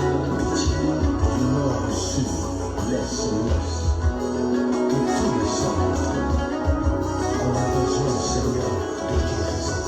du nord au sud, l'est au ouest, de tous les centres. On a besoin, Seigneur, de guérison.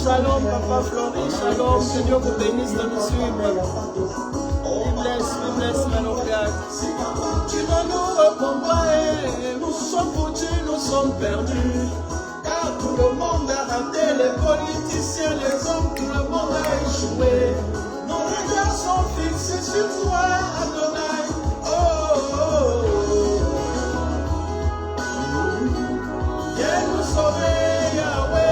Shalom, Papa Flori, shalom, que Dieu vous bénisse de nous suivre. We bless, man of God. Tu ne nous réponds pas, nous sommes foutus, nous sommes perdus. Car tout le monde a raté, les politiciens, les hommes, tout le monde a échoué. Nos regards sont fixés sur toi, Adonai. Oh, oh, oh. Viens nous sauver, Yahweh.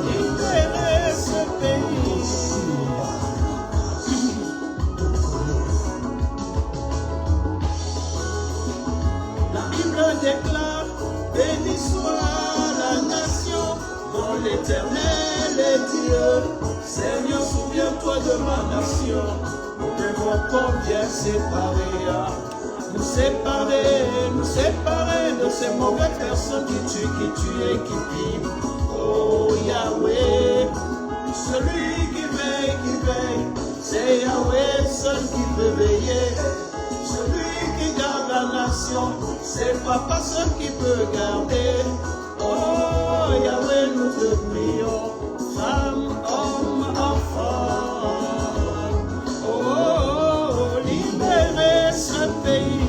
Libérer ce pays. La Bible déclare: béni soit la nation dont l'Éternel est Dieu. Seigneur, souviens-toi de ma nation. Nous devons combien séparer. Nous séparer de ces mauvaises personnes qui tuent et qui pillent. Oh Yahweh, celui qui veille, c'est Yahweh seul qui peut veiller. Celui qui garde la nation, c'est Papa seul qui peut garder. Oh Yahweh, nous te prions, femmes, hommes, enfants. Oh, libérez ce pays.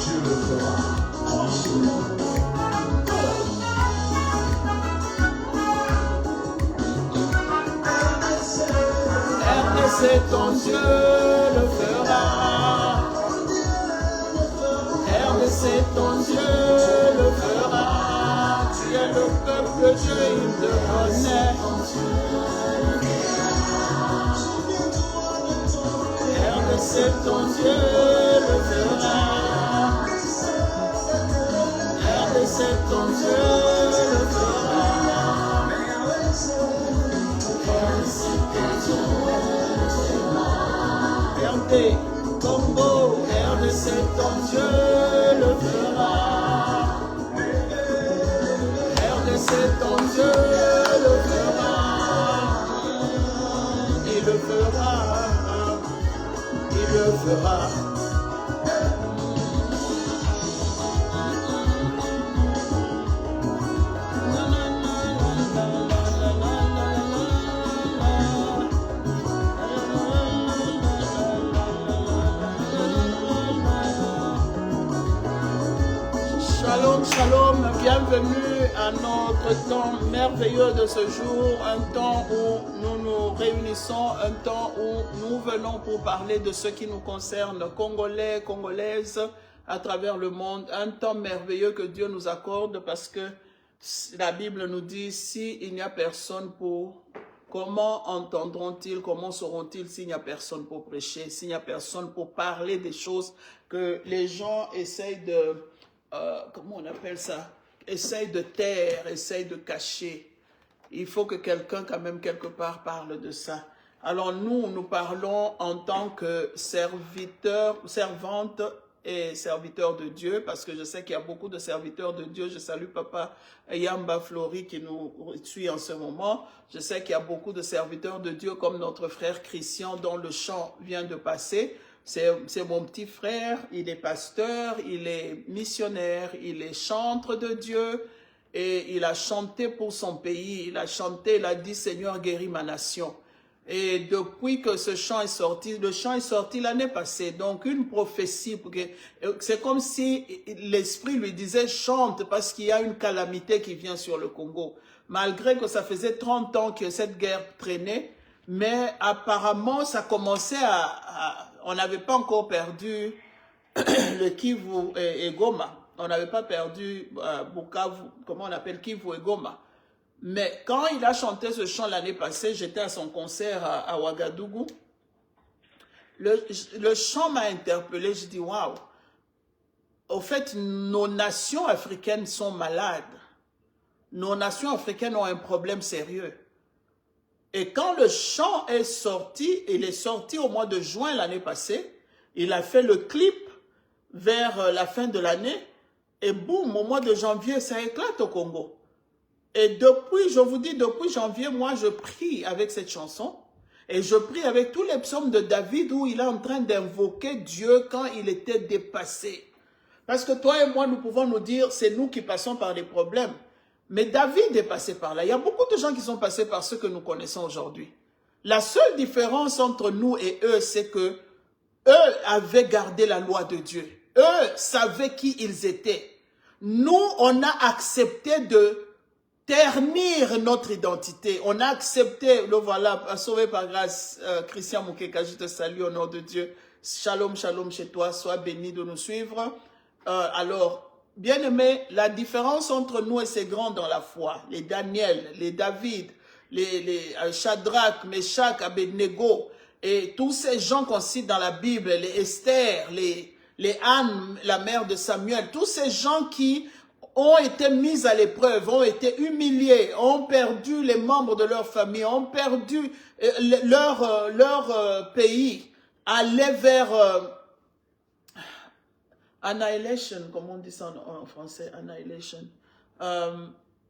Dieu le fera. RDC, ton Dieu le fera. RDC, ton Dieu le fera. Tu es le peuple, Dieu, il te connaît. RDC, ton Dieu le fera. C'est ton Dieu le fera. RD, Congo, RDC, ton Dieu le fera. c'est ton Dieu le fera. Il le fera. Il le fera. Shalom, shalom, bienvenue à notre temps merveilleux de ce jour, un temps où nous nous réunissons, un temps où nous venons pour parler de ce qui nous concerne, Congolais, Congolaises, à travers le monde, un temps merveilleux que Dieu nous accorde parce que la Bible nous dit, s'il n'y a personne pour, comment entendront-ils, comment sauront-ils s'il n'y a personne pour prêcher, s'il n'y a personne pour parler des choses que les gens essayent de... comment on appelle ça? Essaye de taire, essaye de cacher. Il faut que quelqu'un, quand même, quelque part, parle de ça. Alors, nous parlons en tant que serviteurs, servantes et serviteurs de Dieu, parce que je sais qu'il y a beaucoup de serviteurs de Dieu. Je salue Papa Yamba Flori qui nous suit en ce moment. Je sais qu'il y a beaucoup de serviteurs de Dieu, comme notre frère Christian, dont le chant vient de passer. C'est mon petit frère, il est pasteur, il est missionnaire, il est chantre de Dieu et il a chanté pour son pays, il a chanté, il a dit « Seigneur, guéris ma nation ». Et depuis que ce chant est sorti, le chant est sorti l'année passée, donc une prophétie, c'est comme si l'Esprit lui disait « Chante » parce qu'il y a une calamité qui vient sur le Congo. Malgré que ça faisait 30 ans que cette guerre traînait, mais apparemment ça commençait on n'avait pas encore perdu le Kivu et Goma. On n'avait pas perdu Bukavu, comment on appelle Kivu et Goma. Mais quand il a chanté ce chant l'année passée, j'étais à son concert à Ouagadougou. Le chant m'a interpellé, je dis waouh. Au fait, nos nations africaines sont malades. Nos nations africaines ont un problème sérieux. Et quand le chant est sorti, il est sorti au mois de juin l'année passée, il a fait le clip vers la fin de l'année, et boum, au mois de janvier, ça éclate au Congo. Et depuis, je vous dis, depuis janvier, moi je prie avec cette chanson, et je prie avec tous les psaumes de David où il est en train d'invoquer Dieu quand il était dépassé. Parce que toi et moi, nous pouvons nous dire, c'est nous qui passons par des problèmes. Mais David est passé par là. Il y a beaucoup de gens qui sont passés par ce que nous connaissons aujourd'hui. La seule différence entre nous et eux, c'est que eux avaient gardé la loi de Dieu. Eux savaient qui ils étaient. Nous, on a accepté de ternir notre identité. On a accepté, le voilà, sauvé par grâce, Christian Moukeka, je te salue au nom de Dieu. Shalom, shalom chez toi, sois béni de nous suivre. Alors, bien-aimés, la différence entre nous et ces grands dans la foi, les Daniel, les David, les Shadrach, Meshach, Abednego, et tous ces gens qu'on cite dans la Bible, les Esther, les Anne, la mère de Samuel, tous ces gens qui ont été mis à l'épreuve, ont été humiliés, ont perdu les membres de leur famille, ont perdu leur pays, allaient vers... annihilation, comme on dit ça en français, annihilation.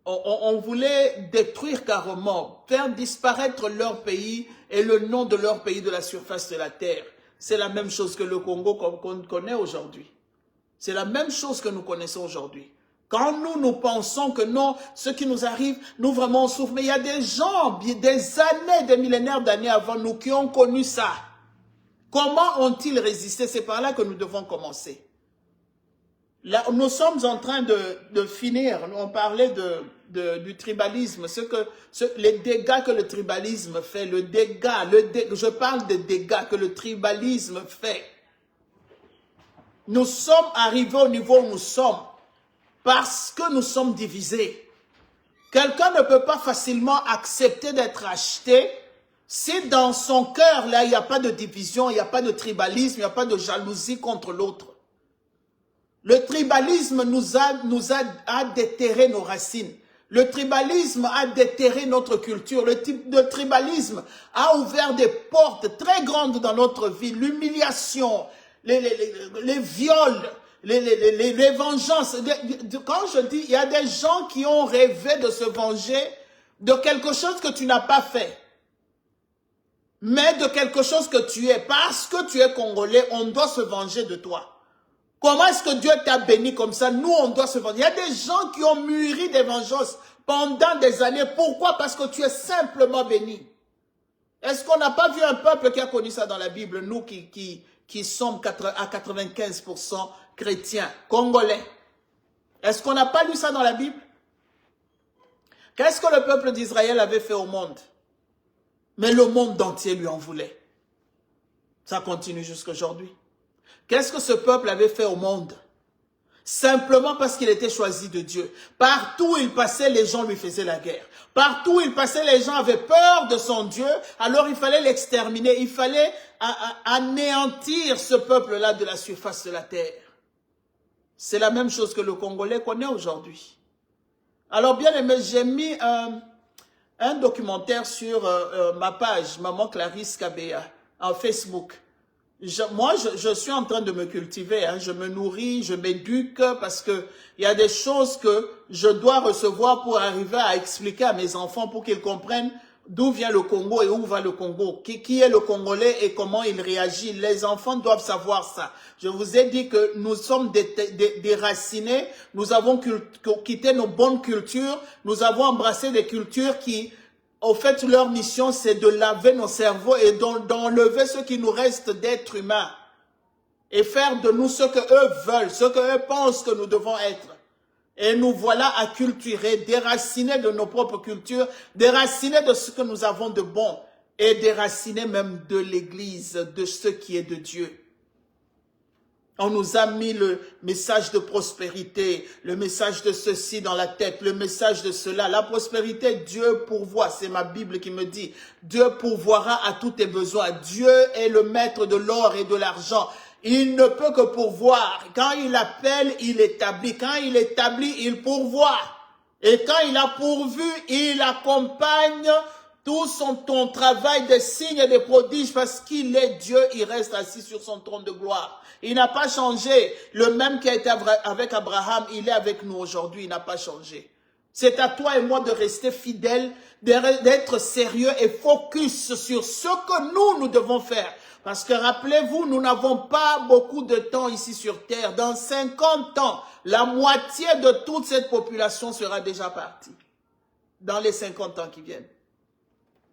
On voulait détruire carrément, faire disparaître leur pays et le nom de leur pays de la surface de la terre. C'est la même chose que le Congo qu'on connaît aujourd'hui. C'est la même chose que nous connaissons aujourd'hui. Quand nous pensons que non, ce qui nous arrive, nous vraiment on souffre. Mais il y a des gens, des années, des millénaires d'années avant nous qui ont connu ça. Comment ont-ils résisté? C'est par là que nous devons commencer. Là, nous sommes en train de finir, on parlait du tribalisme, les dégâts que le tribalisme fait, je parle des dégâts que le tribalisme fait. Nous sommes arrivés au niveau où nous sommes parce que nous sommes divisés. Quelqu'un ne peut pas facilement accepter d'être acheté si dans son cœur, là, il n'y a pas de division, il n'y a pas de tribalisme, il n'y a pas de jalousie contre l'autre. Le tribalisme nous a déterré nos racines. Le tribalisme a déterré notre culture. Le tribalisme a ouvert des portes très grandes dans notre vie. L'humiliation, les viols, les vengeances. Quand je dis, il y a des gens qui ont rêvé de se venger de quelque chose que tu n'as pas fait. Mais de quelque chose que tu es. Parce que tu es Congolais, on doit se venger de toi. Comment est-ce que Dieu t'a béni comme ça? Nous, on doit se venger. Il y a des gens qui ont mûri des vengeances pendant des années. Pourquoi? Parce que tu es simplement béni. Est-ce qu'on n'a pas vu un peuple qui a connu ça dans la Bible? Nous qui sommes à 95% chrétiens, congolais. Est-ce qu'on n'a pas lu ça dans la Bible? Qu'est-ce que le peuple d'Israël avait fait au monde? Mais le monde entier lui en voulait. Ça continue jusqu'à aujourd'hui. Qu'est-ce que ce peuple avait fait au monde? Simplement parce qu'il était choisi de Dieu. Partout où il passait, les gens lui faisaient la guerre. Partout où il passait, les gens avaient peur de son Dieu. Alors il fallait l'exterminer. Il fallait anéantir ce peuple-là de la surface de la terre. C'est la même chose que le Congolais connaît aujourd'hui. Alors bien aimé, j'ai mis un documentaire sur ma page, Maman Clarisse Kabea, en Facebook. Moi, je suis en train de me cultiver, hein. Je me nourris, je m'éduque parce que il y a des choses que je dois recevoir pour arriver à expliquer à mes enfants pour qu'ils comprennent d'où vient le Congo et où va le Congo, qui est le Congolais et comment il réagit. Les enfants doivent savoir ça. Je vous ai dit que nous sommes déracinés, nous avons quitté nos bonnes cultures, nous avons embrassé des cultures qui... Au fait, leur mission, c'est de laver nos cerveaux et d'enlever ce qui nous reste d'être humains. Et faire de nous ce que eux veulent, ce que eux pensent que nous devons être. Et nous voilà acculturés, déracinés de nos propres cultures, déracinés de ce que nous avons de bon. Et déracinés même de l'Église, de ce qui est de Dieu. On nous a mis le message de prospérité, le message de ceci dans la tête, le message de cela. La prospérité, Dieu pourvoit, c'est ma Bible qui me dit. Dieu pourvoira à tous tes besoins. Dieu est le maître de l'or et de l'argent. Il ne peut que pourvoir. Quand il appelle, il établit. Quand il établit, il pourvoit. Et quand il a pourvu, il accompagne tout ton travail des signes et des prodiges parce qu'il est Dieu, il reste assis sur son trône de gloire. Il n'a pas changé. Le même qui a été avec Abraham, il est avec nous aujourd'hui, il n'a pas changé. C'est à toi et moi de rester fidèles, d'être sérieux et focus sur ce que nous devons faire. Parce que rappelez-vous, nous n'avons pas beaucoup de temps ici sur terre. Dans 50 ans, la moitié de toute cette population sera déjà partie. Dans les 50 ans qui viennent.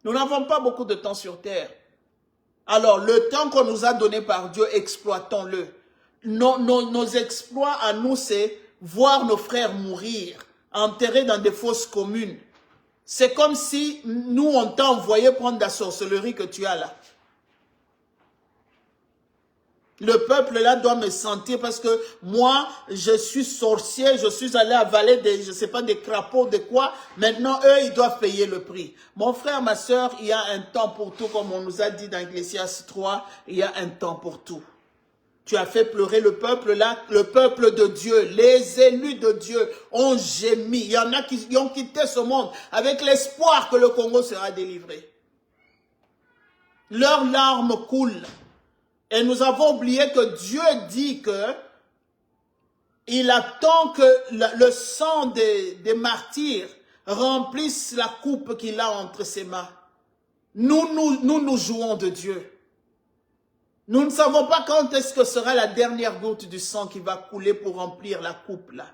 Nous n'avons pas beaucoup de temps sur terre. Alors, le temps qu'on nous a donné par Dieu, exploitons-le. Nos exploits à nous, c'est voir nos frères mourir, enterrés dans des fosses communes. C'est comme si nous, on t'a envoyé prendre la sorcellerie que tu as là. Le peuple là doit me sentir parce que moi, je suis sorcier, je suis allé avaler des, je sais pas, des crapauds, de quoi. Maintenant, eux, ils doivent payer le prix. Mon frère, ma soeur, il y a un temps pour tout, comme on nous a dit dans Ecclésiaste 3, il y a un temps pour tout. Tu as fait pleurer le peuple là, le peuple de Dieu, les élus de Dieu ont gémi. Il y en a qui ont quitté ce monde avec l'espoir que le Congo sera délivré. Leurs larmes coulent. Et nous avons oublié que Dieu dit que il attend que le sang des martyrs remplisse la coupe qu'il a entre ses mains. Nous jouons de Dieu. Nous ne savons pas quand est-ce que sera la dernière goutte du sang qui va couler pour remplir la coupe là.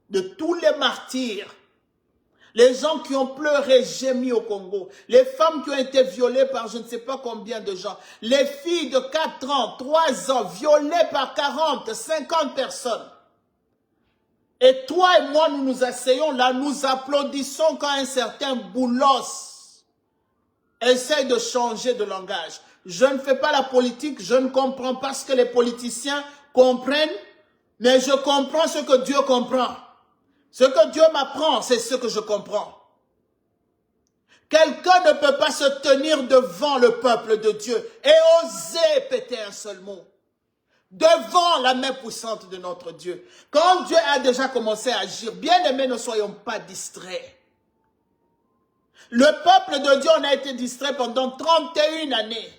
De tous les martyrs. Les gens qui ont pleuré, gémi au Congo. Les femmes qui ont été violées par je ne sais pas combien de gens. Les filles de 4 ans, 3 ans, violées par 40, 50 personnes. Et toi et moi, nous nous asseyons là, nous applaudissons quand un certain Boulos essaye de changer de langage. Je ne fais pas la politique, je ne comprends pas ce que les politiciens comprennent, mais je comprends ce que Dieu comprend. Ce que Dieu m'apprend, c'est ce que je comprends. Quelqu'un ne peut pas se tenir devant le peuple de Dieu et oser péter un seul mot. Devant la main puissante de notre Dieu. Quand Dieu a déjà commencé à agir, bien aimés, ne soyons pas distraits. Le peuple de Dieu, on a été distrait pendant 31 années.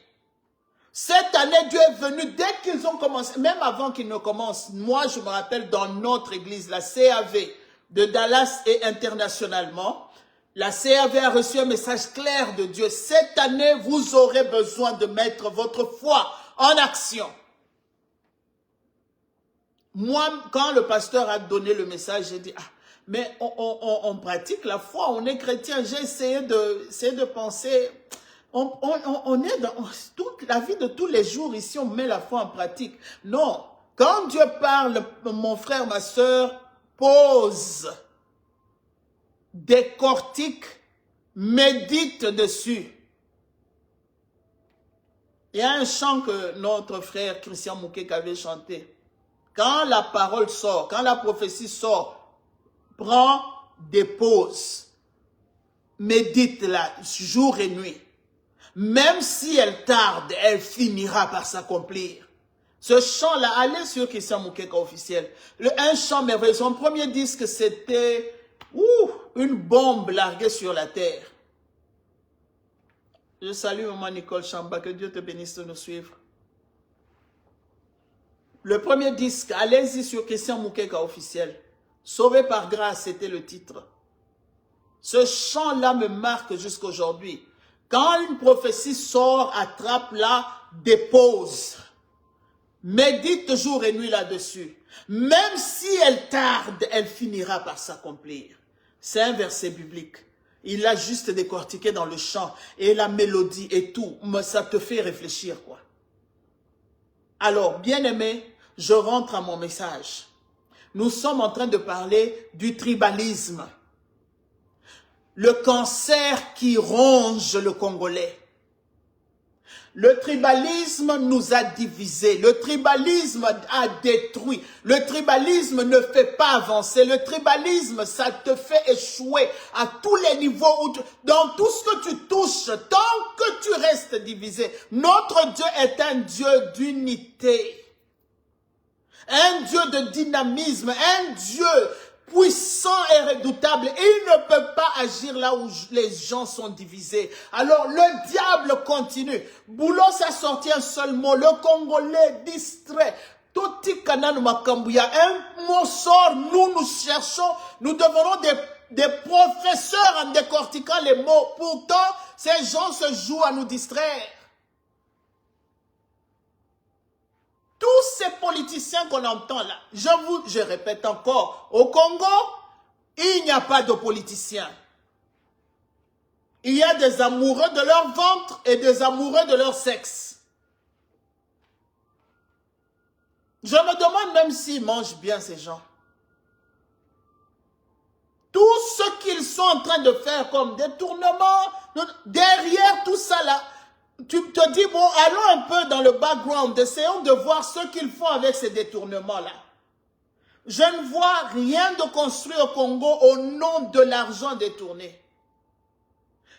Cette année, Dieu est venu dès qu'ils ont commencé, même avant qu'ils ne commencent. Moi, je me rappelle dans notre église, la CAV de Dallas et internationalement, la CAV a reçu un message clair de Dieu. Cette année, vous aurez besoin de mettre votre foi en action. Moi, quand le pasteur a donné le message, j'ai dit, ah, mais on pratique la foi, on est chrétien. J'ai essayé de penser, on est dans toute la vie de tous les jours ici, on met la foi en pratique. Non, quand Dieu parle, mon frère, ma soeur, pose, décortique, médite dessus. Il y a un chant que notre frère Christian Moukek avait chanté. Quand la parole sort, quand la prophétie sort, prends des pauses. Médite-la jour et nuit. Même si elle tarde, elle finira par s'accomplir. Ce chant-là, allez sur Christian Moukeka officiel. Un chant merveilleux. Son premier disque, c'était une bombe larguée sur la terre. Je salue maman Nicole Chamba, que Dieu te bénisse de nous suivre. Le premier disque, allez-y sur Christian Moukeka officiel. Sauvé par grâce, c'était le titre. Ce chant-là me marque jusqu'aujourd'hui. Quand une prophétie sort, attrape-la, dépose. Médite jour et nuit là-dessus. Même si elle tarde, elle finira par s'accomplir. C'est un verset biblique. Il l'a juste décortiqué dans le chant. Et la mélodie et tout. Mais ça te fait réfléchir, quoi. Alors, bien-aimé, je rentre à mon message. Nous sommes en train de parler du tribalisme. Le cancer qui ronge le Congolais. Le tribalisme nous a divisés. Le tribalisme a détruit. Le tribalisme ne fait pas avancer. Le tribalisme, ça te fait échouer à tous les niveaux. Dans tout ce que tu touches, tant que tu restes divisé. Notre Dieu est un Dieu d'unité. Un Dieu de dynamisme. Un Dieu puissant et redoutable. Et il ne peut pas agir là où les gens sont divisés. Alors le diable continue. Boulos a sorti un seul mot. Le Congolais distrait. Toti Kananu Makambuya. Un mot sort. Nous cherchons. Nous devenons des professeurs en décortiquant les mots. Pourtant, ces gens se jouent à nous distraire. Tous ces politiciens qu'on entend là, je répète encore, au Congo, il n'y a pas de politiciens. Il y a des amoureux de leur ventre et des amoureux de leur sexe. Je me demande même s'ils mangent bien ces gens. Tout ce qu'ils sont en train de faire comme détournement, derrière tout ça là, tu te dis, bon, allons un peu dans le background, essayons de voir ce qu'ils font avec ces détournements-là. Je ne vois rien de construit au Congo au nom de l'argent détourné.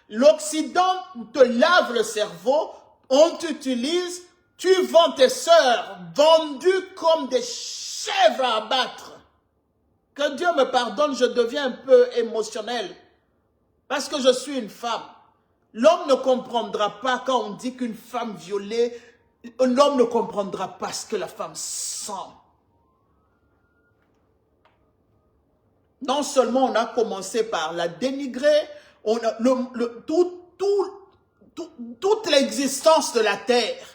L'Occident te lave le cerveau, on t'utilise, tu vends tes sœurs vendues comme des chèvres à abattre. Que Dieu me pardonne, je deviens un peu émotionnel parce que je suis une femme. L'homme ne comprendra pas quand on dit qu'une femme violée, l'homme ne comprendra pas ce que la femme sent. Non seulement on a commencé par la dénigrer, on a toute l'existence de la terre,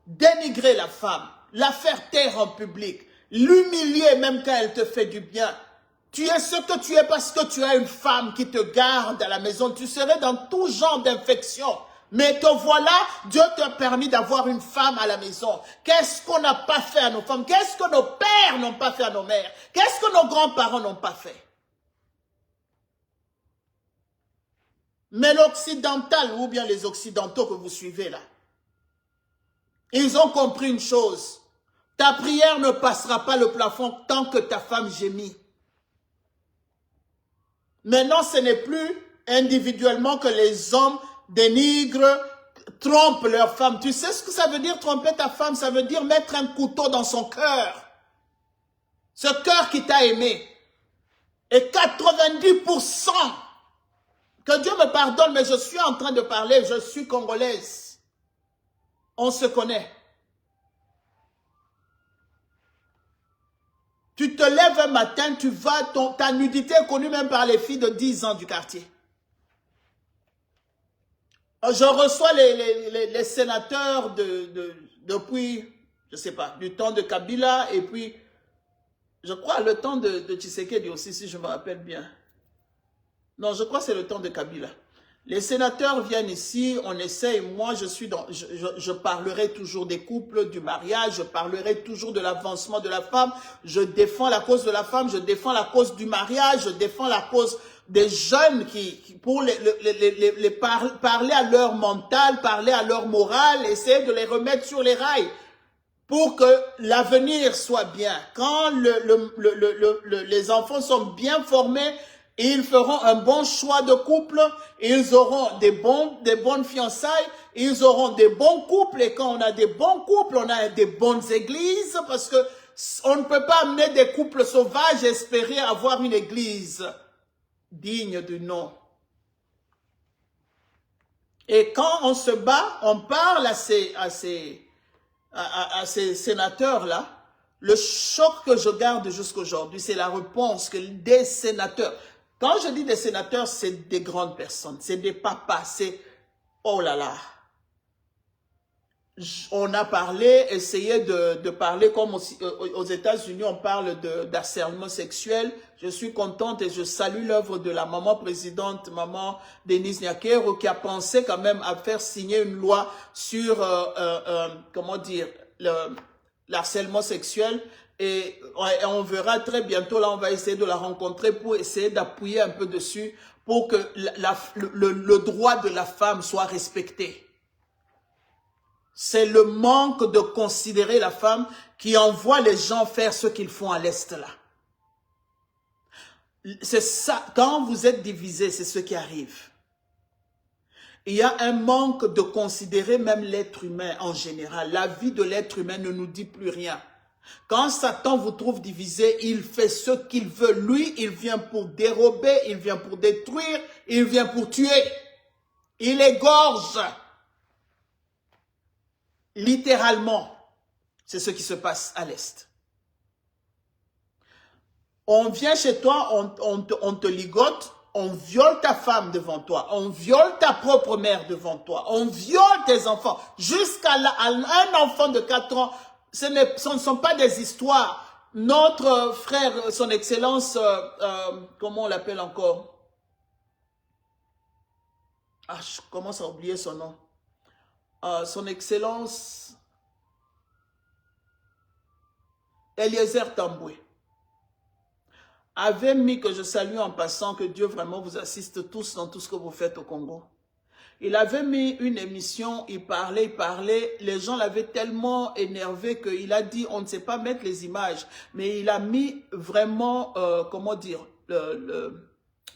dénigrer la femme, la faire taire en public, l'humilier même quand elle te fait du bien. Tu es ce que tu es parce que tu as une femme qui te garde à la maison. Tu serais dans tout genre d'infection. Mais te voilà, Dieu t'a permis d'avoir une femme à la maison. Qu'est-ce qu'on n'a pas fait à nos femmes? Qu'est-ce que nos pères n'ont pas fait à nos mères? Qu'est-ce que nos grands-parents n'ont pas fait? Mais l'occidental, ou bien les occidentaux que vous suivez là, ils ont compris une chose. Ta prière ne passera pas le plafond tant que ta femme gémit. Maintenant, ce n'est plus individuellement que les hommes dénigrent, trompent leur femme. Tu sais ce que ça veut dire tromper ta femme? Ça veut dire mettre un couteau dans son cœur. Ce cœur qui t'a aimé. Et 90%, que Dieu me pardonne, mais je suis en train de parler, je suis congolaise. On se connaît. Tu te lèves un matin, tu vas, ta nudité est connue même par les filles de 10 ans du quartier. Je reçois les sénateurs depuis, je ne sais pas, du temps de Kabila et puis, je crois, le temps de Tshisekedi aussi, si je me rappelle bien. Non, je crois que c'est le temps de Kabila. Les sénateurs viennent ici, on essaie, moi je parlerai toujours des couples, du mariage, je parlerai toujours de l'avancement de la femme, je défends la cause de la femme, je défends la cause du mariage, je défends la cause des jeunes pour parler à leur mental, parler à leur morale, essayer de les remettre sur les rails pour que l'avenir soit bien. Quand les enfants sont bien formés, ils feront un bon choix de couple, ils auront des bonnes fiançailles, ils auront des bons couples, et quand on a des bons couples, on a des bonnes églises, parce que on ne peut pas amener des couples sauvages et espérer avoir une église digne du nom. Et quand on se bat, on parle à ces sénateurs-là. Le choc que je garde jusqu'aujourd'hui, c'est la réponse que des sénateurs. Quand je dis des sénateurs, c'est des grandes personnes, c'est des papas, c'est... Oh là là! On a parlé, essayé de parler comme aux États-Unis, on parle d'harcèlement sexuel. Je suis contente et je salue l'œuvre de la maman présidente, maman Denise Nyakero, qui a pensé quand même à faire signer une loi sur, comment dire, l'harcèlement sexuel. Et on verra très bientôt, là on va essayer de la rencontrer pour essayer d'appuyer un peu dessus pour que le droit de la femme soit respecté. C'est le manque de considérer la femme qui envoie les gens faire ce qu'ils font à l'Est là. C'est ça, quand vous êtes divisés, c'est ce qui arrive. Il y a un manque de considérer même l'être humain en général. La vie de l'être humain ne nous dit plus rien. Quand Satan vous trouve divisé, il fait ce qu'il veut. Lui, il vient pour dérober, il vient pour détruire, il vient pour tuer. Il égorge. Littéralement, c'est ce qui se passe à l'Est. On vient chez toi, on te ligote, on viole ta femme devant toi, on viole ta propre mère devant toi, on viole tes enfants. Jusqu'à un enfant de 4 ans, ce ne sont pas des histoires. Notre frère, son excellence, comment on l'appelle encore? Ah, je commence à oublier son nom. Son excellence Eliezer Tamboué avait mis, que je salue en passant, que Dieu vraiment vous assiste tous dans tout ce que vous faites au Congo. Il avait mis une émission, il parlait, les gens l'avaient tellement énervé qu'il a dit on ne sait pas mettre les images, mais il a mis vraiment, comment dire,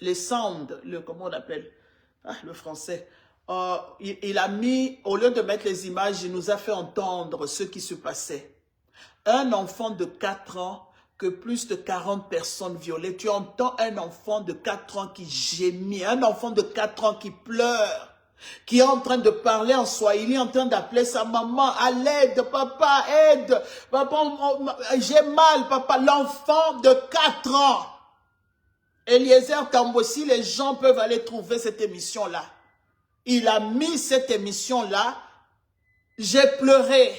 les sounds, comment on appelle, le français. Il a mis, au lieu de mettre les images, il nous a fait entendre ce qui se passait. Un enfant de 4 ans, que plus de 40 personnes violées. Tu entends un enfant de 4 ans qui gémit, un enfant de 4 ans qui pleure, qui est en train de parler en swahili, en train d'appeler sa maman, à l'aide, papa, aide, papa, j'ai mal, papa. L'enfant de 4 ans. Eliezer Tamboué, si les gens peuvent aller trouver cette émission-là. Il a mis cette émission-là, j'ai pleuré.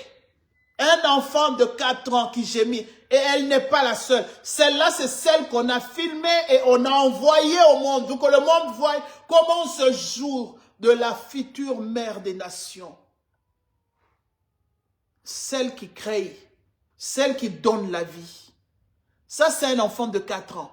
Un enfant de 4 ans qui gémit, et elle n'est pas la seule. Celle-là, c'est celle qu'on a filmée et on a envoyée au monde, pour que le monde voie comment ce jour de la future mère des nations, celle qui crée, celle qui donne la vie. Ça, c'est un enfant de 4 ans.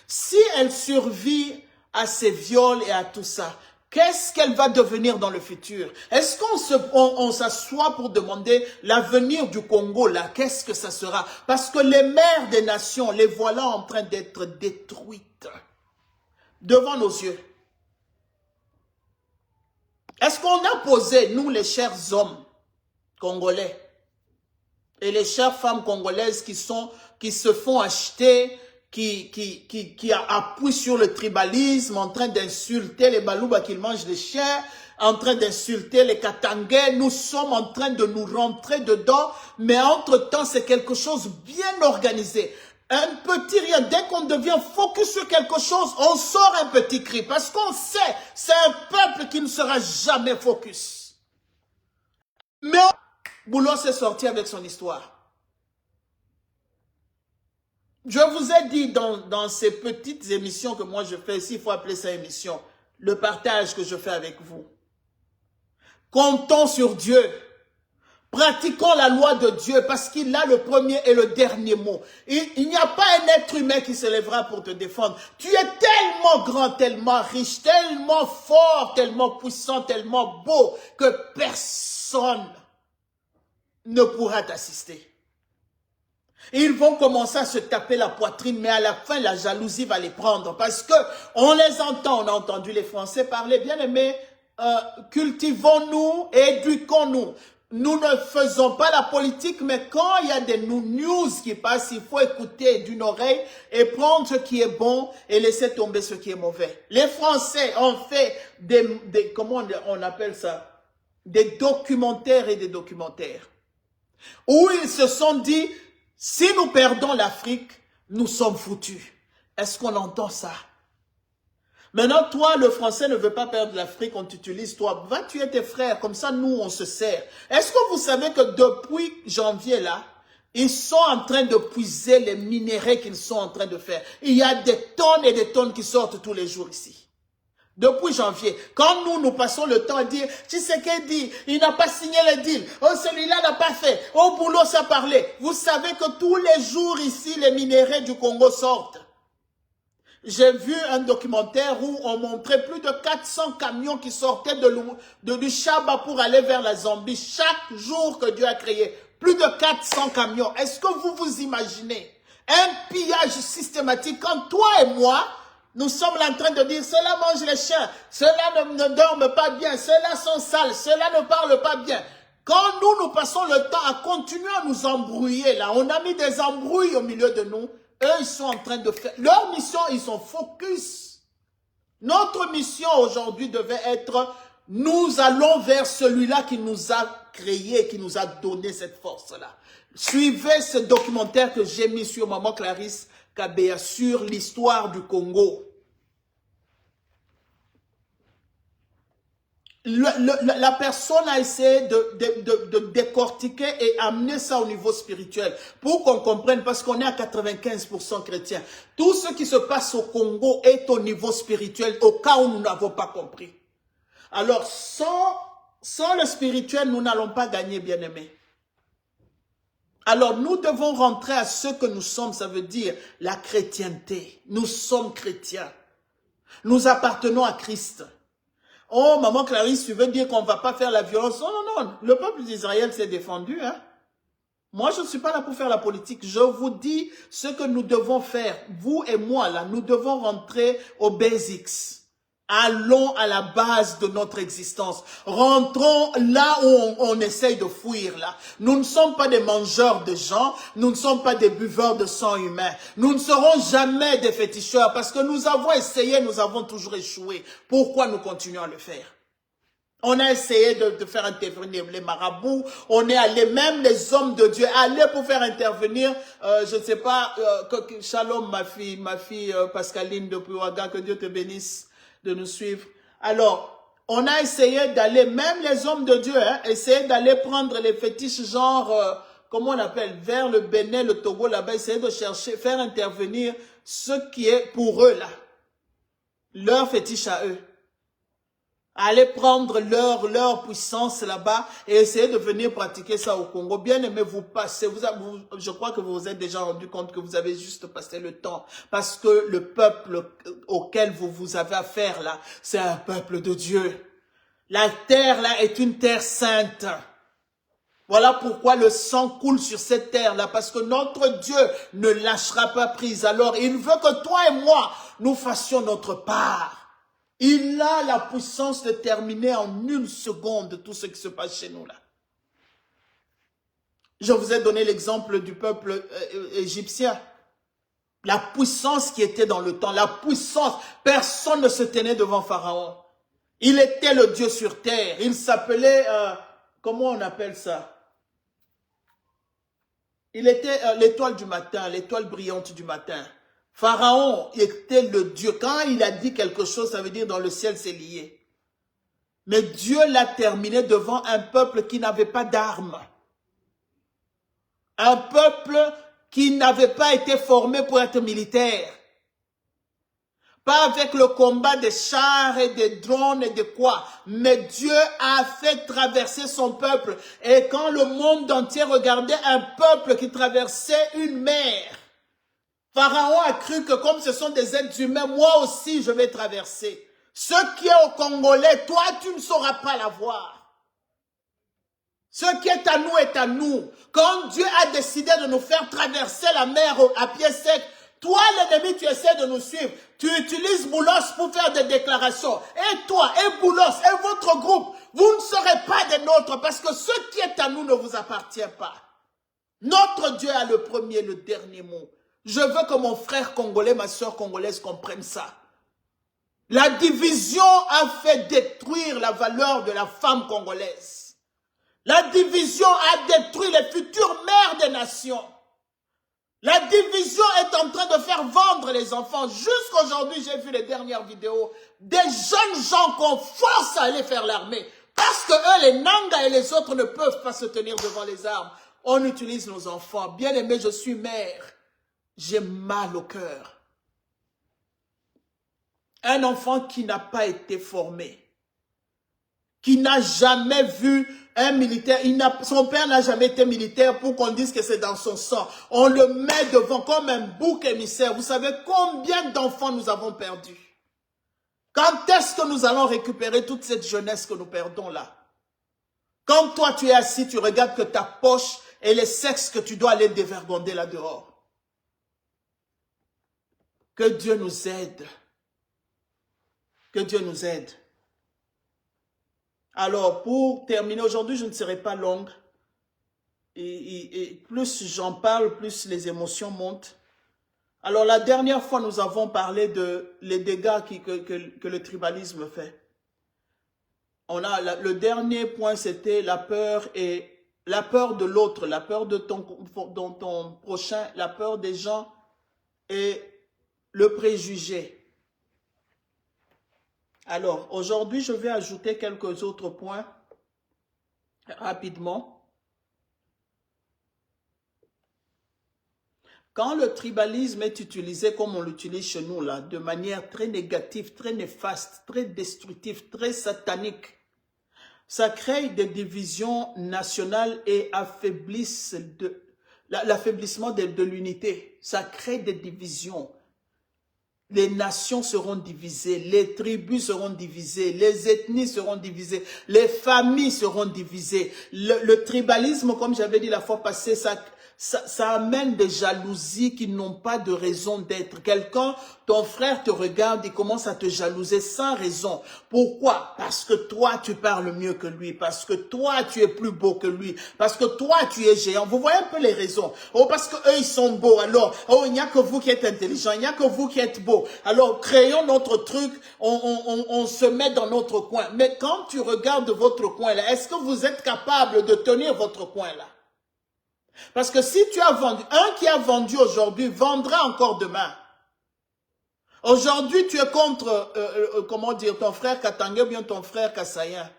Si elle survit à ces viols et à tout ça, qu'est-ce qu'elle va devenir dans le futur? Est-ce qu'on s'assoit pour demander l'avenir du Congo là? Qu'est-ce que ça sera? Parce que les mères des nations, les voilà en train d'être détruites devant nos yeux. Est-ce qu'on a posé, nous les chers hommes congolais et les chères femmes congolaises qui se font acheter, qui appuient sur le tribalisme, en train d'insulter les Balouba qu'ils mangent des chiens, en train d'insulter les Katangais, nous sommes en train de nous rentrer dedans, mais entre-temps, c'est quelque chose bien organisé. Un petit rien, dès qu'on devient focus sur quelque chose, on sort un petit cri, parce qu'on sait, c'est un peuple qui ne sera jamais focus. Mais Boulos s'est sorti avec son histoire. Je vous ai dit dans ces petites émissions que moi je fais, s'il faut appeler ça émission, le partage que je fais avec vous. Comptons sur Dieu. Pratiquons la loi de Dieu parce qu'il a le premier et le dernier mot. Il n'y a pas un être humain qui se lèvera pour te défendre. Tu es tellement grand, tellement riche, tellement fort, tellement puissant, tellement beau que personne ne pourra t'assister. Ils vont commencer à se taper la poitrine, mais à la fin, la jalousie va les prendre. Parce que on les entend, on a entendu les Français parler, bien aimés, cultivons-nous, éduquons-nous. Nous ne faisons pas la politique, mais quand il y a des news qui passent, il faut écouter d'une oreille et prendre ce qui est bon et laisser tomber ce qui est mauvais. Les Français ont fait comment on appelle ça? Des documentaires et des documentaires. Où ils se sont dit, si nous perdons l'Afrique, nous sommes foutus. Est-ce qu'on entend ça? Maintenant, toi, le Français ne veut pas perdre l'Afrique, on t'utilise, toi. Va tuer tes frères, comme ça, nous, on se sert. Est-ce que vous savez que depuis janvier, là, ils sont en train de puiser les minéraux qu'ils sont en train de faire. Il y a des tonnes et des tonnes qui sortent tous les jours ici. Depuis janvier, quand nous passons le temps à dire, tu sais qu'il dit, il n'a pas signé le deal, oh celui-là n'a pas fait, oh Boulos a parlé. Vous savez que tous les jours ici, les minéraux du Congo sortent. J'ai vu un documentaire où on montrait plus de 400 camions qui sortaient du Chaba pour aller vers la Zambie. Chaque jour que Dieu a créé, plus de 400 camions. Est-ce que vous vous imaginez un pillage systématique quand toi et moi, nous sommes en train de dire, ceux-là mangent les chiens, ceux-là ne dorment pas bien, ceux-là sont sales, ceux-là ne parlent pas bien. Quand nous passons le temps à continuer à nous embrouiller, là, on a mis des embrouilles au milieu de nous, eux, ils sont en train de faire, leur mission, ils sont focus. Notre mission aujourd'hui devait être, nous allons vers celui-là qui nous a créé, qui nous a donné cette force-là. Suivez ce documentaire que j'ai mis sur Maman Clarisse Kabea sur l'histoire du Congo. La personne a essayé de décortiquer et amener ça au niveau spirituel pour qu'on comprenne, parce qu'on est à 95% chrétiens. Tout ce qui se passe au Congo est au niveau spirituel, au cas où nous n'avons pas compris. Alors, sans le spirituel, nous n'allons pas gagner, bien-aimés. Alors, nous devons rentrer à ce que nous sommes, ça veut dire la chrétienté. Nous sommes chrétiens. Nous appartenons à Christ. Oh, maman Clarisse, tu veux dire qu'on ne va pas faire la violence? Non, non, non. Le peuple d'Israël s'est défendu. Hein? Moi, je ne suis pas là pour faire la politique. Je vous dis ce que nous devons faire. Vous et moi, là, nous devons rentrer aux basics. Allons à la base de notre existence. Rentrons là où on essaye de fuir là. Nous ne sommes pas des mangeurs de gens. Nous ne sommes pas des buveurs de sang humain. Nous ne serons jamais des féticheurs parce que nous avons essayé, nous avons toujours échoué. Pourquoi nous continuons à le faire? On a essayé de faire intervenir les marabouts. On est allé, même les hommes de Dieu, aller pour faire intervenir, je ne sais pas, Shalom ma fille Pascaline de Puaga, que Dieu te bénisse de nous suivre. Alors, on a essayé d'aller, même les hommes de Dieu, hein, essayer d'aller prendre les fétiches genre, comment on appelle, vers le Bénin, le Togo, là-bas, essayer de chercher, faire intervenir ce qui est pour eux, là. Leur fétiche à eux. Aller prendre leur puissance là-bas et essayer de venir pratiquer ça au Congo. Bien aimé, vous passez, je crois que vous vous êtes déjà rendu compte que vous avez juste passé le temps. Parce que le peuple auquel vous avez affaire là, c'est un peuple de Dieu. La terre là est une terre sainte. Voilà pourquoi le sang coule sur cette terre-là, parce que notre Dieu ne lâchera pas prise. Alors, il veut que toi et moi, nous fassions notre part. Il a la puissance de terminer en une seconde tout ce qui se passe chez nous là. Je vous ai donné l'exemple du peuple égyptien. La puissance qui était dans le temps, la puissance, personne ne se tenait devant Pharaon. Il était le Dieu sur terre. Il s'appelait, comment on appelle ça? Il était l'étoile du matin, l'étoile brillante du matin. Pharaon était le Dieu. Quand il a dit quelque chose, ça veut dire dans le ciel, c'est lié. Mais Dieu l'a terminé devant un peuple qui n'avait pas d'armes. Un peuple qui n'avait pas été formé pour être militaire. Pas avec le combat des chars et des drones et de quoi. Mais Dieu a fait traverser son peuple. Et quand le monde entier regardait un peuple qui traversait une mer, Pharaon a cru que comme ce sont des êtres humains, moi aussi je vais traverser. Ce qui est au Congolais, toi tu ne sauras pas l'avoir. Ce qui est à nous est à nous. Quand Dieu a décidé de nous faire traverser la mer à pied sec, toi, l'ennemi, tu essaies de nous suivre. Tu utilises Boulos pour faire des déclarations. Et toi, et Boulos, et votre groupe, vous ne serez pas des nôtres parce que ce qui est à nous ne vous appartient pas. Notre Dieu a le premier, le dernier mot. Je veux que mon frère congolais, ma soeur congolaise comprennent ça. La division a fait détruire la valeur de la femme congolaise. La division a détruit les futures mères des nations. La division est en train de faire vendre les enfants. Jusqu'aujourd'hui, j'ai vu les dernières vidéos des jeunes gens qu'on force à aller faire l'armée. Parce que eux, les Nanga et les autres ne peuvent pas se tenir devant les armes. On utilise nos enfants. Bien aimé, je suis mère. J'ai mal au cœur. Un enfant qui n'a pas été formé, qui n'a jamais vu un militaire, son père n'a jamais été militaire pour qu'on dise que c'est dans son sang. On le met devant comme un bouc émissaire. Vous savez combien d'enfants nous avons perdus? Quand est-ce que nous allons récupérer toute cette jeunesse que nous perdons là? Quand toi tu es assis, tu regardes que ta poche et les sexes que tu dois aller dévergonder là dehors. Que Dieu nous aide. Que Dieu nous aide. Alors, pour terminer, aujourd'hui, je ne serai pas longue. Et plus j'en parle, plus les émotions montent. Alors, la dernière fois, nous avons parlé de les dégâts que le tribalisme fait. Le dernier point, c'était la peur et la peur de l'autre, la peur de ton prochain, la peur des gens et le préjugé. Alors, aujourd'hui, je vais ajouter quelques autres points rapidement. Quand le tribalisme est utilisé comme on l'utilise chez nous, là, de manière très négative, très néfaste, très destructive, très satanique, ça crée des divisions nationales et l'affaiblissement de l'unité. Ça crée des divisions. Les nations seront divisées, les tribus seront divisées, les ethnies seront divisées, les familles seront divisées. Le tribalisme, comme j'avais dit la fois passée, ça amène des jalousies qui n'ont pas de raison d'être. Quelqu'un, ton frère te regarde, il commence à te jalouser sans raison. Pourquoi? Parce que toi, tu parles mieux que lui. Parce que toi, tu es plus beau que lui. Parce que toi, tu es géant. Vous voyez un peu les raisons. Oh, parce que eux, ils sont beaux. Alors, oh, il n'y a que vous qui êtes intelligent. Il n'y a que vous qui êtes beau. Alors, créons notre truc. On se met dans notre coin. Mais quand tu regardes votre coin là, est-ce que vous êtes capable de tenir votre coin là? Parce que si tu as vendu, un qui a vendu aujourd'hui vendra encore demain. Aujourd'hui, tu es contre, comment dire, ton frère Katangé ou bien ton frère Kassaïen.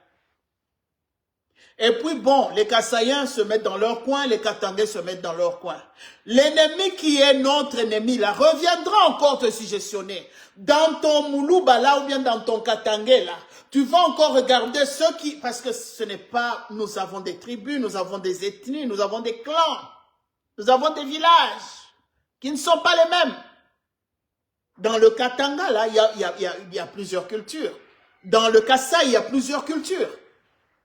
Et puis bon, les Kassaïens se mettent dans leur coin, les Katangés se mettent dans leur coin. L'ennemi qui est notre ennemi là reviendra encore te suggestionner. Dans ton Moulouba là ou bien dans ton Katangé là. Tu vas encore regarder ceux qui... Parce que ce n'est pas... Nous avons des tribus, nous avons des ethnies, nous avons des clans. Nous avons des villages qui ne sont pas les mêmes. Dans le Katanga, là, il y a plusieurs cultures. Dans le Kassai, il y a plusieurs cultures.